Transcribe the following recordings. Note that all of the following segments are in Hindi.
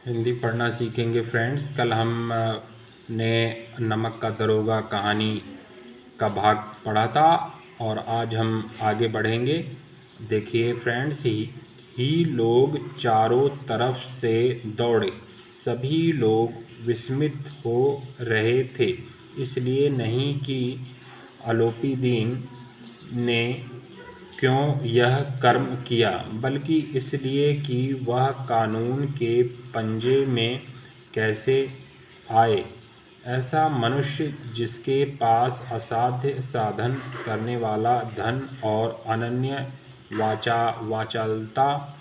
हिंदी पढ़ना सीखेंगे फ्रेंड्स। कल हम ने नमक का दरोगा कहानी का भाग पढ़ा था और आज हम आगे बढ़ेंगे। देखिए फ्रेंड्स, ही लोग चारों तरफ से दौड़े। सभी लोग विस्मित हो रहे थे, इसलिए नहीं कि अलोपीदीन ने क्यों यह कर्म किया, बल्कि इसलिए कि वह कानून के पंजे में कैसे आए। ऐसा मनुष्य जिसके पास असाध्य साधन करने वाला धन और अनन्य वाचालता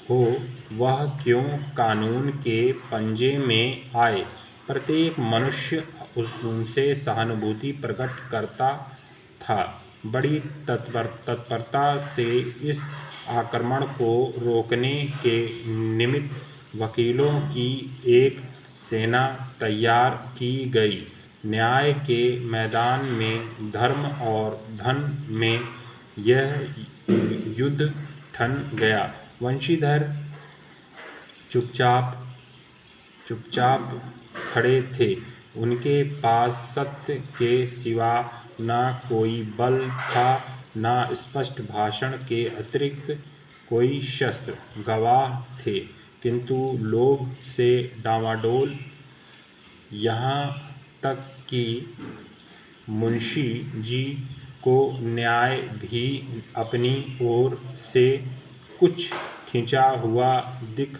हो, वह क्यों कानून के पंजे में आए। प्रत्येक मनुष्य उनसे सहानुभूति प्रकट करता था। बड़ी तत्परता से इस आक्रमण को रोकने के निमित्त वकीलों की एक सेना तैयार की गई। न्याय के मैदान में धर्म और धन में यह युद्ध ठन गया। वंशीधर चुपचाप खड़े थे। उनके पास सत्य के सिवा न कोई बल था, न स्पष्ट भाषण के अतिरिक्त कोई शस्त्र। गवाह थे, किंतु लोभ से डामाडोल, यहाँ तक कि मुंशी जी को न्याय भी अपनी ओर से कुछ खिंचा हुआ दिख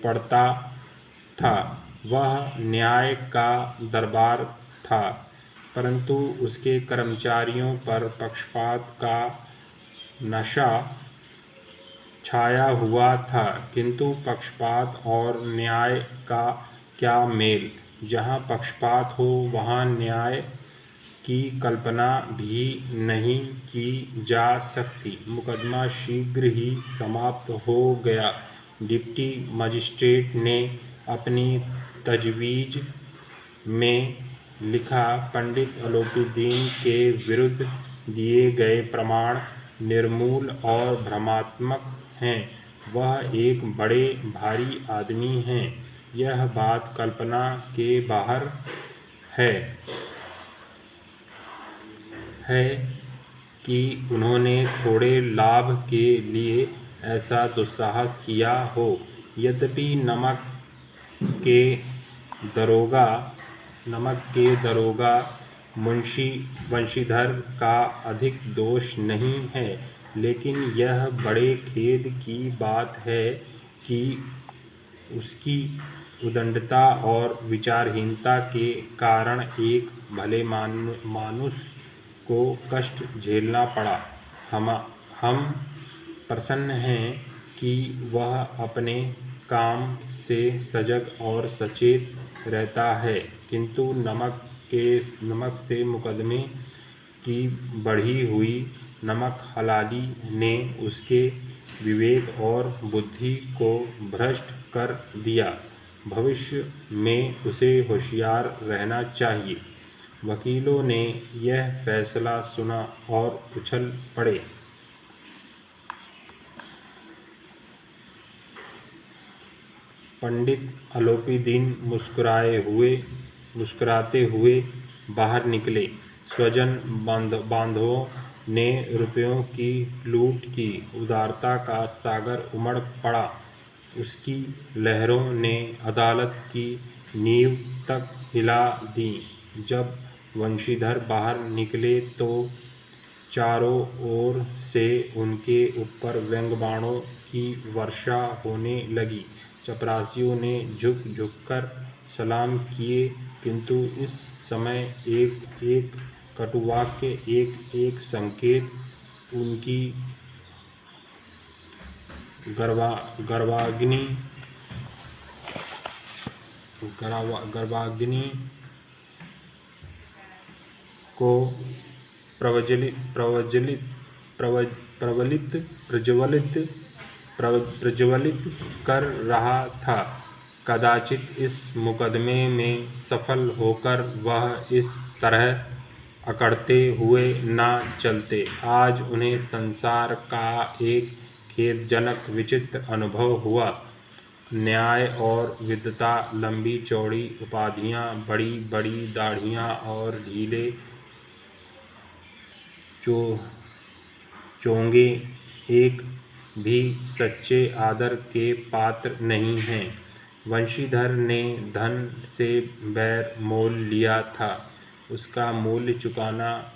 पड़ता था। वह न्याय का दरबार था, परंतु उसके कर्मचारियों पर पक्षपात का नशा छाया हुआ था। किंतु पक्षपात और न्याय का क्या मेल। जहाँ पक्षपात हो वहाँ न्याय की कल्पना भी नहीं की जा सकती। मुकदमा शीघ्र ही समाप्त हो गया। डिप्टी मजिस्ट्रेट ने अपनी तजवीज़ में लिखा, पंडित अलोपीदीन के विरुद्ध दिए गए प्रमाण निर्मूल और भ्रमात्मक हैं। वह एक बड़े भारी आदमी हैं। यह बात कल्पना के बाहर है कि उन्होंने थोड़े लाभ के लिए ऐसा दुस्साहस किया हो। यद्यपि नमक के दरोगा मुंशी वंशीधर का अधिक दोष नहीं है, लेकिन यह बड़े खेद की बात है कि उसकी उद्दंडता और विचारहीनता के कारण एक भले मानुष को कष्ट झेलना पड़ा। हम प्रसन्न हैं कि वह अपने काम से सजग और सचेत रहता है, किंतु नमक से मुकदमे की बढ़ी हुई नमक हलाली ने उसके विवेक और बुद्धि को भ्रष्ट कर दिया। भविष्य में उसे होशियार रहना चाहिए। वकीलों ने यह फैसला सुना और उछल पड़े। पंडित अलोपीदीन मुस्कुराते हुए बाहर निकले। स्वजन बांधवों ने रुपयों की लूट की। उदारता का सागर उमड़ पड़ा। उसकी लहरों ने अदालत की नींव तक हिला दी। जब वंशीधर बाहर निकले तो चारों ओर से उनके ऊपर व्यंग्यबाणों की वर्षा होने लगी। चपरासियों ने झुक झुककर सलाम किए, किंतु इस समय एक एक कटुवाक्य, एक एक संकेत उनकी गर्वाग्नि को प्रज्वलित कर रहा था। कदाचित इस मुकदमे में सफल होकर वह इस तरह अकड़ते हुए न चलते। आज उन्हें संसार का एक खेदजनक विचित्र अनुभव हुआ। न्याय और विद्वता, लंबी चौड़ी उपाधियाँ, बड़ी बड़ी दाढ़ियाँ और ढीले चोंगे एक भी सच्चे आदर के पात्र नहीं हैं। वंशीधर ने धन से बैर मोल लिया था, उसका मूल्य चुकाना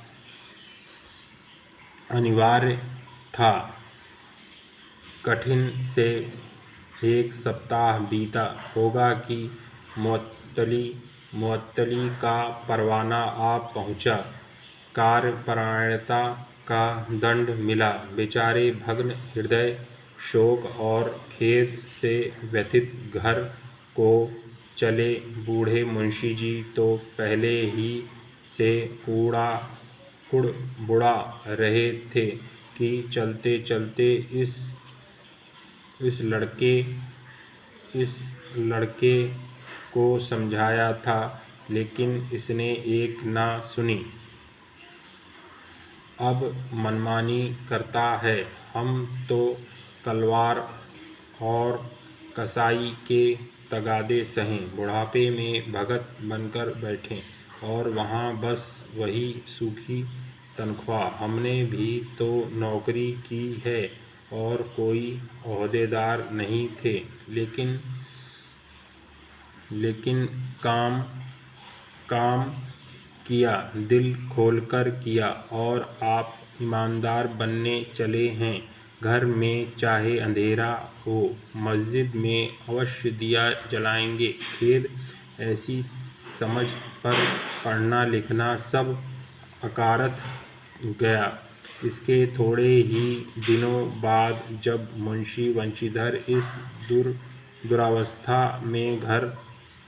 अनिवार्य था। कठिन से एक सप्ताह बीता होगा कि मुअत्तली का परवाना आ पहुँचा। कार्यपरायणता का दंड मिला। बेचारे भग्न हृदय, शोक और खेद से व्यथित घर को चले बूढ़े मुंशी जी तो पहले ही से कुड़बुड़ा रहे थे कि चलते चलते इस लड़के को समझाया था, लेकिन इसने एक ना सुनी। अब मनमानी करता है। हम तो तलवार और कसाई के तगादे सहें, बुढ़ापे में भगत बनकर बैठे और वहाँ बस वही सूखी तनख्वाह। हमने भी तो नौकरी की है और कोई ओहदेदार नहीं थे, लेकिन काम किया, दिल खोलकर किया, और आप ईमानदार बनने चले हैं। घर में चाहे अंधेरा हो, मस्जिद में अवश्य दिया जलाएंगे। खेद ऐसी समझ पर पढ़ना लिखना सब अकारथ गया। इसके थोड़े ही दिनों बाद जब मुंशी वंशीधर इस दुरावस्था में घर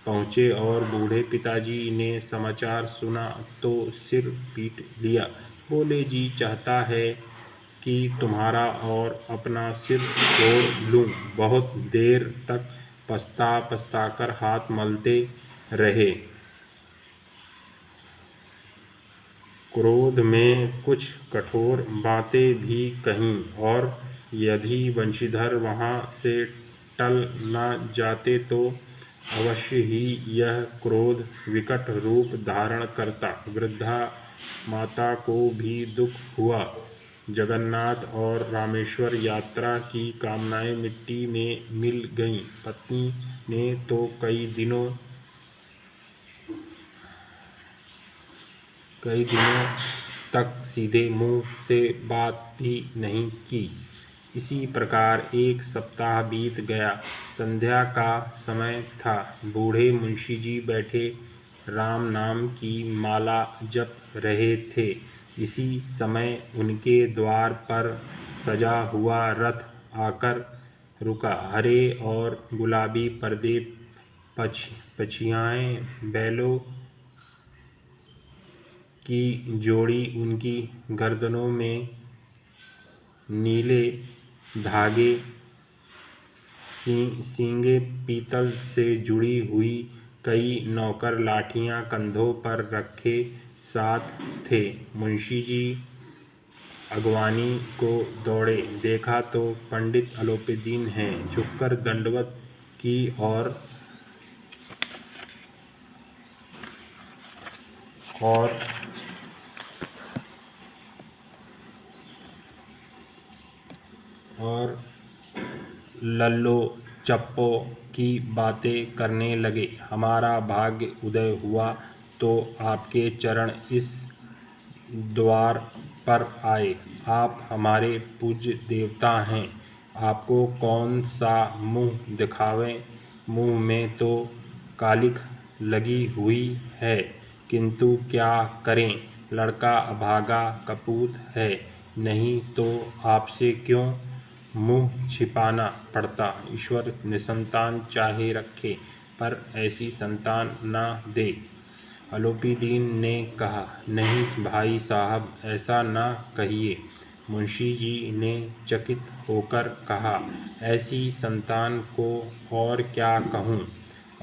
पहुँचे और बूढ़े पिताजी ने समाचार सुना तो सिर पीट लिया। बोले, जी चाहता है कि तुम्हारा और अपना सिर तोड़ लूँ। बहुत देर तक पछता कर हाथ मलते रहे। क्रोध में कुछ कठोर बातें भी कहीं, और यदि वंशीधर वहाँ से टल न जाते तो अवश्य ही यह क्रोध विकट रूप धारण करता। वृद्धा माता को भी दुख हुआ। जगन्नाथ और रामेश्वर यात्रा की कामनाएं मिट्टी में मिल गईं। पत्नी ने तो कई दिनों तक सीधे मुंह से बात भी नहीं की। इसी प्रकार एक सप्ताह बीत गया। संध्या का समय था। बूढ़े मुंशी जी बैठे राम नाम की माला जप रहे थे। इसी समय उनके द्वार पर सजा हुआ रथ आकर रुका। हरे और गुलाबी पर्दे, पछियाए बैलों की जोड़ी, उनकी गर्दनों में नीले धागे, सींगे पीतल से जुड़ी हुई कई नौकर लाठियाँ कंधों पर रखे साथ थे। मुंशी जी अगवानी को दौड़े। देखा तो पंडित अलोपीदीन हैं। झुककर दंडवत की और लल्लो चप्पो की बातें करने लगे। हमारा भाग्य उदय हुआ तो आपके चरण इस द्वार पर आए। आप हमारे पूज्य देवता हैं। आपको कौन सा मुँह दिखावें। मुँह में तो कालिख लगी हुई है, किंतु क्या करें, लड़का अभागा कपूत है। नहीं तो आपसे क्यों मुँह छिपाना पड़ता। ईश्वर निसंतान चाहे रखे, पर ऐसी संतान न दे। अलोपीदीन ने कहा, नहीं भाई साहब, ऐसा न कहिए। मुंशी जी ने चकित होकर कहा, ऐसी संतान को और क्या कहूँ।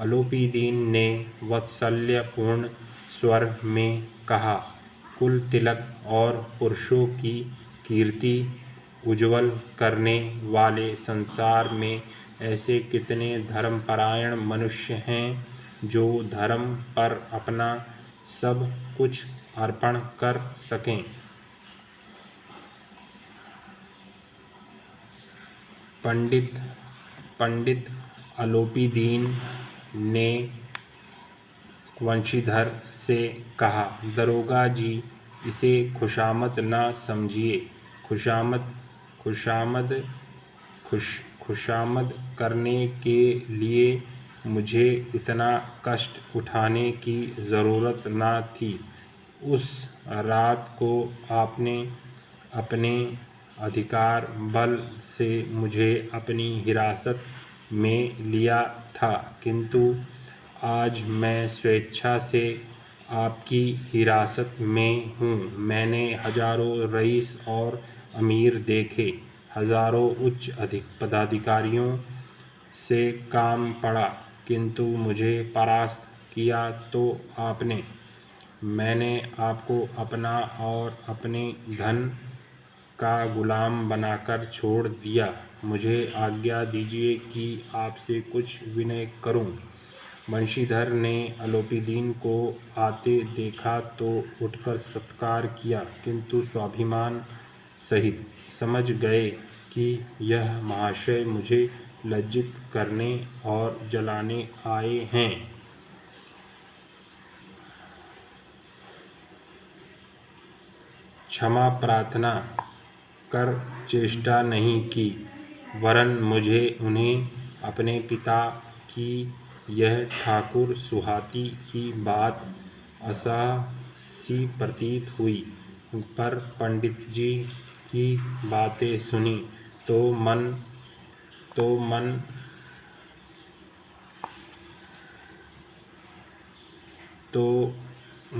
अलोपीदीन ने वात्सल्यपूर्ण स्वर में कहा, कुल तिलक और पुरुषों की कीर्ति उज्ज्वल करने वाले संसार में ऐसे कितने धर्मपरायण मनुष्य हैं जो धर्म पर अपना सब कुछ अर्पण कर सकें। पंडित अलोपीदीन ने वंशीधर से कहा, दरोगा जी, इसे खुशामद न समझिए। खुशामद करने के लिए मुझे इतना कष्ट उठाने की ज़रूरत न थी। उस रात को आपने अपने अधिकार बल से मुझे अपनी हिरासत में लिया था, किंतु आज मैं स्वेच्छा से आपकी हिरासत में हूँ। मैंने हजारों रईस और अमीर देखे, हजारों उच्च पदाधिकारियों से काम पड़ा, किंतु मुझे परास्त किया तो आपने। मैंने आपको अपना और अपने धन का गुलाम बनाकर छोड़ दिया। मुझे आज्ञा दीजिए कि आपसे कुछ विनय करूं। वंशीधर ने अलोपीदीन को आते देखा तो उठकर सत्कार किया, किंतु स्वाभिमान सहित समझ गए कि यह महाशय मुझे लज्जित करने और जलाने आए हैं। क्षमा प्रार्थना कर चेष्टा नहीं की, वरन मुझे उन्हें अपने पिता की यह ठाकुर सुहाती की बात असह सी प्रतीत हुई। पर पंडित जी की बातें सुनी तो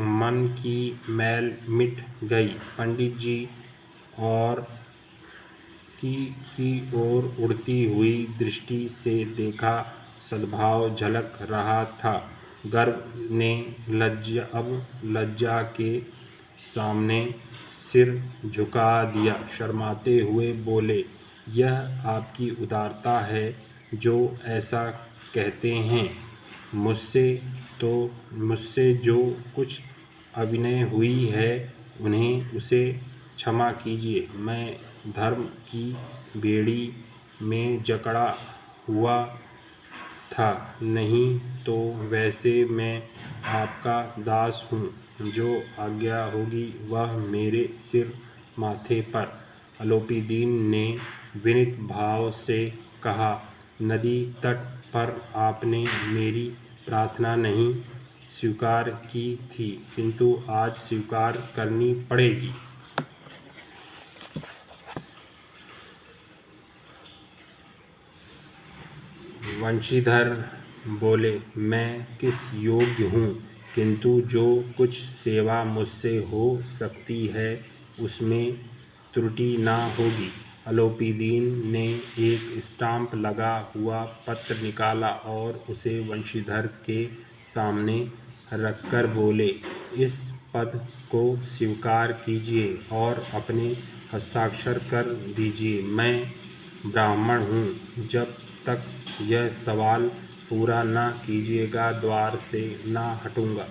मन की मैल मिट गई। पंडित जी और की ओर उड़ती हुई दृष्टि से देखा, सद्भाव झलक रहा था। गर्व ने अब लज्जा के सामने सिर झुका दिया। शर्माते हुए बोले, यह आपकी उदारता है जो ऐसा कहते हैं। मुझसे जो कुछ अविनय हुई है उन्हें उसे क्षमा कीजिए। मैं धर्म की बेड़ी में जकड़ा हुआ था, नहीं तो वैसे मैं आपका दास हूँ। जो आज्ञा होगी वह मेरे सिर माथे पर। अलोपीदीन ने विनीत भाव से कहा, नदी तट पर आपने मेरी प्रार्थना नहीं स्वीकार की थी, किंतु आज स्वीकार करनी पड़ेगी। वंशीधर बोले, मैं किस योग्य हूँ, किंतु जो कुछ सेवा मुझसे हो सकती है उसमें त्रुटि न होगी। अलोपीदीन ने एक स्टाम्प लगा हुआ पत्र निकाला और उसे वंशीधर के सामने रखकर बोले, इस पद को स्वीकार कीजिए और अपने हस्ताक्षर कर दीजिए। मैं ब्राह्मण हूँ। जब तक यह सवाल पूरा न कीजिएगा द्वार से न हटूँगा।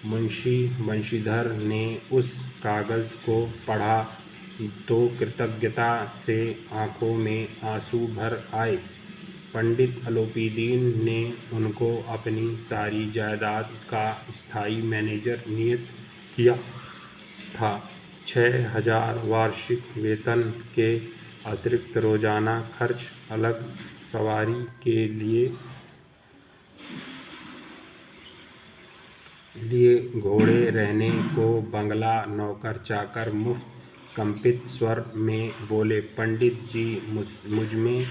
मुंशी वंशीधर ने उस कागज़ को पढ़ा तो कृतज्ञता से आँखों में आंसू भर आए। पंडित अलोपीदीन ने उनको अपनी सारी जायदाद का स्थायी मैनेजर नियुक्त किया था। 6,000 वार्षिक वेतन के अतिरिक्त रोजाना खर्च, अलग सवारी के लिए घोड़े, रहने को बंगला, नौकर चाकर मुफ्त। कंपित स्वर में बोले, पंडित जी, मुझमें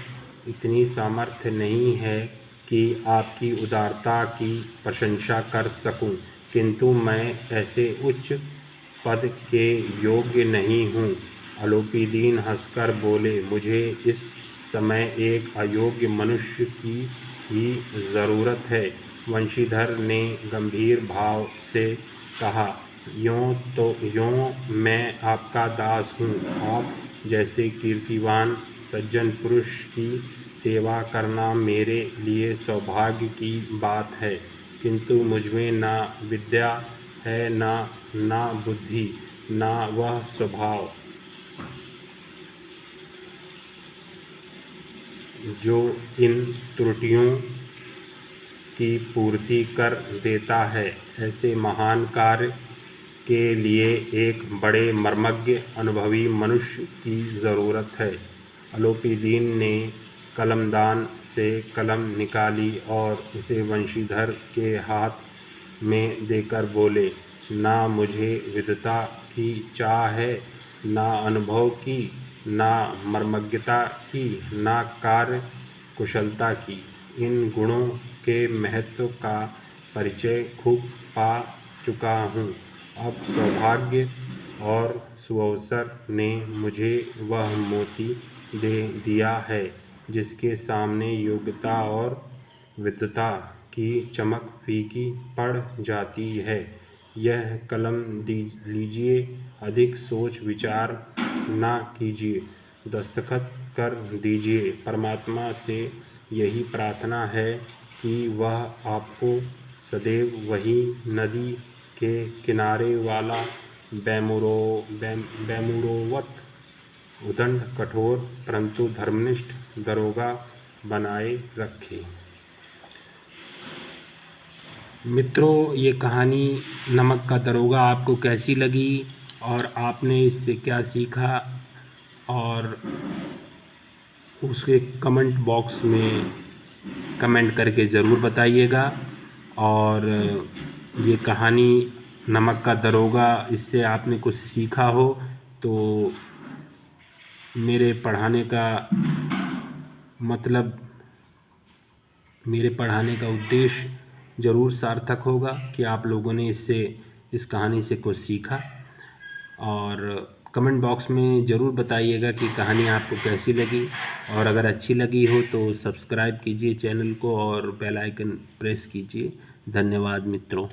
इतनी सामर्थ्य नहीं है कि आपकी उदारता की प्रशंसा कर सकूं, किंतु मैं ऐसे उच्च पद के योग्य नहीं हूँ। अलोपीदीन हंसकर बोले, मुझे इस समय एक अयोग्य मनुष्य की ही ज़रूरत है। वंशीधर ने गंभीर भाव से कहा, यों मैं आपका दास हूँ। आप जैसे कीर्तिवान सज्जन पुरुष की सेवा करना मेरे लिए सौभाग्य की बात है, किंतु मुझमें ना विद्या है, ना बुद्धि, ना वह स्वभाव जो इन त्रुटियों की पूर्ति कर देता है। ऐसे महान कार्य के लिए एक बड़े मर्मज्ञ अनुभवी मनुष्य की ज़रूरत है। अलोपीदीन ने कलमदान से कलम निकाली और उसे वंशीधर के हाथ में देकर बोले, ना मुझे विद्वता की चाह है, ना अनुभव की, ना मर्मज्ञता की, ना कार्य कुशलता की। इन गुणों के महत्व का परिचय खूब पा चुका हूँ। अब सौभाग्य और सुअवसर ने मुझे वह मोती दे दिया है जिसके सामने योग्यता और विद्वता की चमक फीकी पड़ जाती है। यह कलम लीजिए, अधिक सोच विचार ना कीजिए, दस्तखत कर दीजिए। परमात्मा से यही प्रार्थना है कि वह आपको सदैव वही नदी के किनारे वाला बैमुरोवत उदंड कठोर परंतु धर्मनिष्ठ दरोगा बनाए रखे। मित्रों, ये कहानी नमक का दरोगा आपको कैसी लगी और आपने इससे क्या सीखा, और उसके कमेंट बॉक्स में कमेंट करके ज़रूर बताइएगा। और ये कहानी नमक का दरोगा, इससे आपने कुछ सीखा हो तो मेरे पढ़ाने का मतलब, मेरे पढ़ाने का उद्देश्य ज़रूर सार्थक होगा कि आप लोगों ने इस कहानी से कुछ सीखा। और कमेंट बॉक्स में ज़रूर बताइएगा कि कहानी आपको कैसी लगी, और अगर अच्छी लगी हो तो सब्सक्राइब कीजिए चैनल को और बेल आइकन प्रेस कीजिए। धन्यवाद मित्रों।